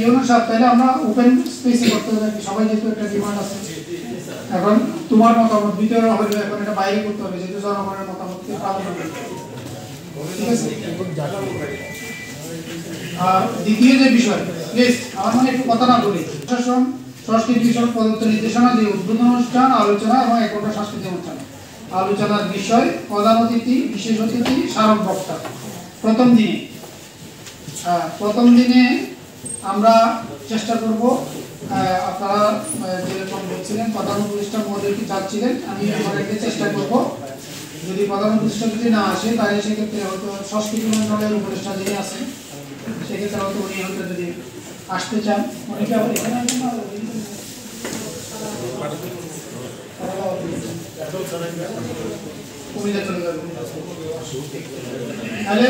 অনুসার তাহলে আমরা ওপেন স্পেসে করতে হবে, সবাই যেহেতু একটা ডিমান্ড আছে। এখন তোমার মতামত ভিতরে হবে, এখন এটা বাইরে করতে হবে, যেহেতু জনগণের মতামতকে পালন করতে হবে। ঠিক আছে। আর দ্বিতীয় যে বিষয়, প্লিজ আমার মানে একটু কথা না বলি, প্রশাসন সংস্কৃতি বিষয়ক প্রদত্ত নির্দেশনা যে উদ্বোধন অনুষ্ঠান, আলোচনা এবং একটা সাংস্কৃতিক অনুষ্ঠান। আলোচনার বিষয় প্রধান অতিথি, বিশেষ অতিথি, স্মারক বক্তা। প্রথম দিনে আমরা চেষ্টা করব, আপনারা যেরকম বলছিলেন প্রধান উপদেষ্টা মহোদয় কি চাচ্ছিলেন, আমি আমাদেরকে চেষ্টা করব যদি প্রধান উপদেষ্টা যদি না আসে তাহলে সেক্ষেত্রে হয়তো সংস্কৃতি মন্ত্রণালয়ের উপদেষ্টা যিনি আছেন সেক্ষেত্রে হয়তো উনি হয়তো যদি আসতে চান, অনেকে আবার এখানে কবিতা চলে যাবে, তাহলে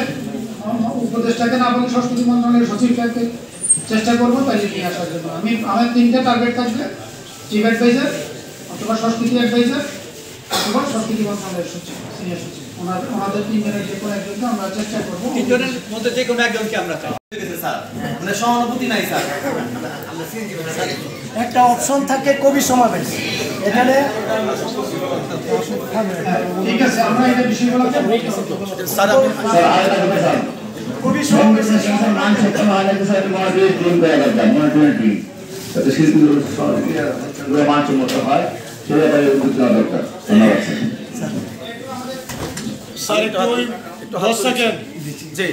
উপদেষ্টাকে না বলে সংস্কৃতি মন্ত্রণালয়ের সচিবকে চেষ্টা করবো তাহলে নিয়ে আসার জন্য। আমার 3টা টার্গেট থাকবে, চিফ অ্যাডভাইজার অথবা সংস্কৃতি অ্যাডভাইজার অথবা সংস্কৃতি মন্ত্রণালয়ের সচিব, সিনিয়র সচিব, ওনাদের 3 জনের যে কোনো একজনকে আমরা চেষ্টা করবো। 3 জনের মধ্যে যে কোনো একজনকে আমরা চাই। মানে সহানুভূতি নাই স্যার, একটা অপশন থাকে কবি সমাবেশ, এখানে ঠিক আছে আমরা এটা বিষয়গুলো স্যার কবি সমাবেশ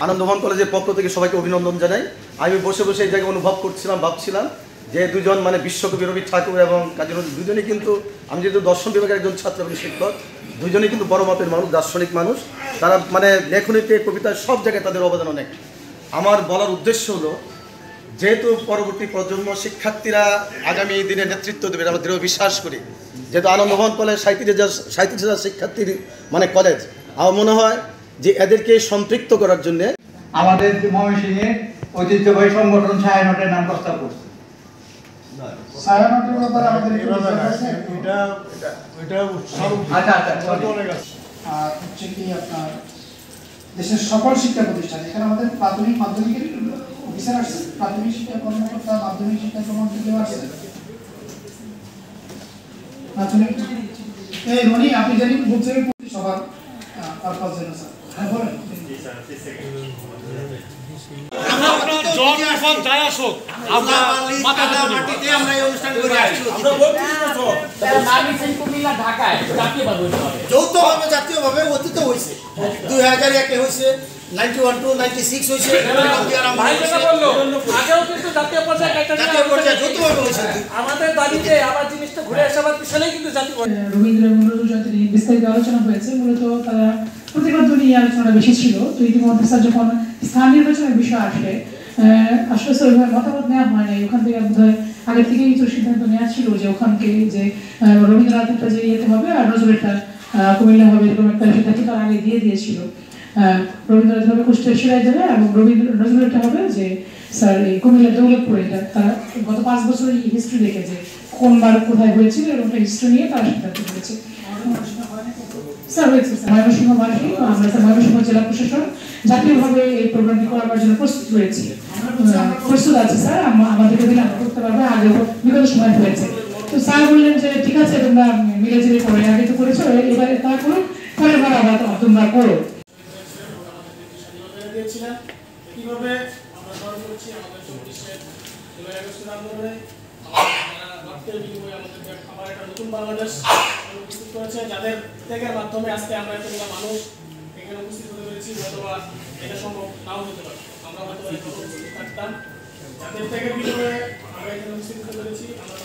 আনন্দমোহন কলেজের পক্ষ থেকে সবাইকে অভিনন্দন জানাই। আমি বসে বসে এই জায়গায় অনুভব করছিলাম, ভাবছিলাম যে দুজন মানে বিশ্বকবি রবি ঠাকুর এবং কাজী নজরুল দুজনেই কিন্তু, আমি যেহেতু দর্শন বিভাগের একজন ছাত্র এবং শিক্ষক, দুজনেই কিন্তু বড় মাপের মানুষ, দার্শনিক মানুষ। তারা মানে লেখনীতে, কবিতায় সব জায়গায় তাদের অবদান অনেক। আমার বলার উদ্দেশ্য হলো, যেহেতু পরবর্তী প্রজন্ম শিক্ষার্থীরা আগামী দিনে নেতৃত্ব দেবে আমরা দৃঢ় বিশ্বাস করি, যেহেতু আনন্দমোহন কলেজ 37,000 শিক্ষার্থীর মানে কলেজ, আমার মনে হয় যে এদেরকে সম্পৃক্ত করার জন্য আমাদের ময়মনসিংহের ঐতিহ্যবাহী সংগঠন ছায়ানটের নাম প্রস্তাব করছে। ছায়ানটের ব্যাপারে আমাদের আর হচ্ছে কি আপনার দেশের সকল শিক্ষা প্রতিষ্ঠান, এখানে আমাদের প্রাথমিক মাধ্যমিকের অফিসার আসছে, প্রাথমিক শিক্ষা কর্মকর্তা, মাধ্যমিক শিক্ষা কর্মকর্তা কেউ আসছে প্রাথমিক। এই রনি আপনি জানি বলছেন সবার পারপাস জন্য স্যার, হ্যাঁ বলেন। যৌথভাবে জাতীয়ভাবে অতীত হয়েছে, 2001 হয়েছে, 91 to 96 হয়েছে, আমাদের দাবিতে আবার জিনিসটা ঘুরে আসার পিছনেই কিন্তু রবীন্দ্র এবং নজরুল জয়ন্তী নিয়ে বিস্তারিত আলোচনা হয়েছে। মূলত তারা প্রতিবাদ নিয়ে আলোচনা বেশি ছিল। তো ইতিমধ্যে স্যার যখন স্থান নির্বাচনের বিষয় আসে, আসলে স্যার ওইভাবে মতামত নেওয়া হয় নাই। ওখান থেকে বোধ হয় আগে থেকেই তো সিদ্ধান্ত নেওয়া ছিল যে ওখানকে যে রবীন্দ্রনাথেরটা যে ইয়েতে হবে আর নজরুলেরটা কুমিল্লা হবে, এরকম একটা সিদ্ধান্ত তার আগে দিয়ে দিয়েছিল। রবীন্দ্রনাথ হবে কুষ্টিয়া সিরাজ যাবে এবং নজরুলেরটা হবে যে স্যার এই কুমিল্লা দৌলতপুরে। তারা গত 5 বছর হিস্ট্রি দেখে যে কোনবার কোথায় হয়েছিল এরকম একটা হিস্ট্রি নিয়ে তারা সিদ্ধান্ত নিয়েছে। স্যার হয়েছে স্যার ময়মনসিংহবাসী, আমরা স্যার ময়মনসিংহ জেলা প্রশাসন জাতীয়ভাবে এই প্রোগ্রামটি করার জন্য প্রস্তুত রয়েছি, প্রস্তুত আছে স্যার। আমাদেরকে দিলে আমরা করতে পারবো, আগে বিগত সময় হয়েছে। তো স্যার বললেন যে ঠিক আছে তোমরা মিলে ঝিলে করে, আগে তো করেছো, এবারে তারা করো, পরের বার আবার তোমরা করো। কিভাবে আমরা স্মরণ করছি আমাদের 24 জুলাই আগস্টের আন্দোলনে রক্তের বিনিময়ে আমাদের আবার একটা নতুন বাংলাদেশ প্রস্তুত করেছে, যাদের ত্যাগের মাধ্যমে আজকে আমরা এতগুলো মানুষ এখানে উপস্থিত হতে পেরেছি। হয়তোবা এটা সম্ভব নাও হতে পারে, আমরা হয়তো উপস্থিত থাকতাম, যাদের ত্যাগের বিনিময়ে আমরা এখানে উপস্থিত হতে পেরেছি। আমরা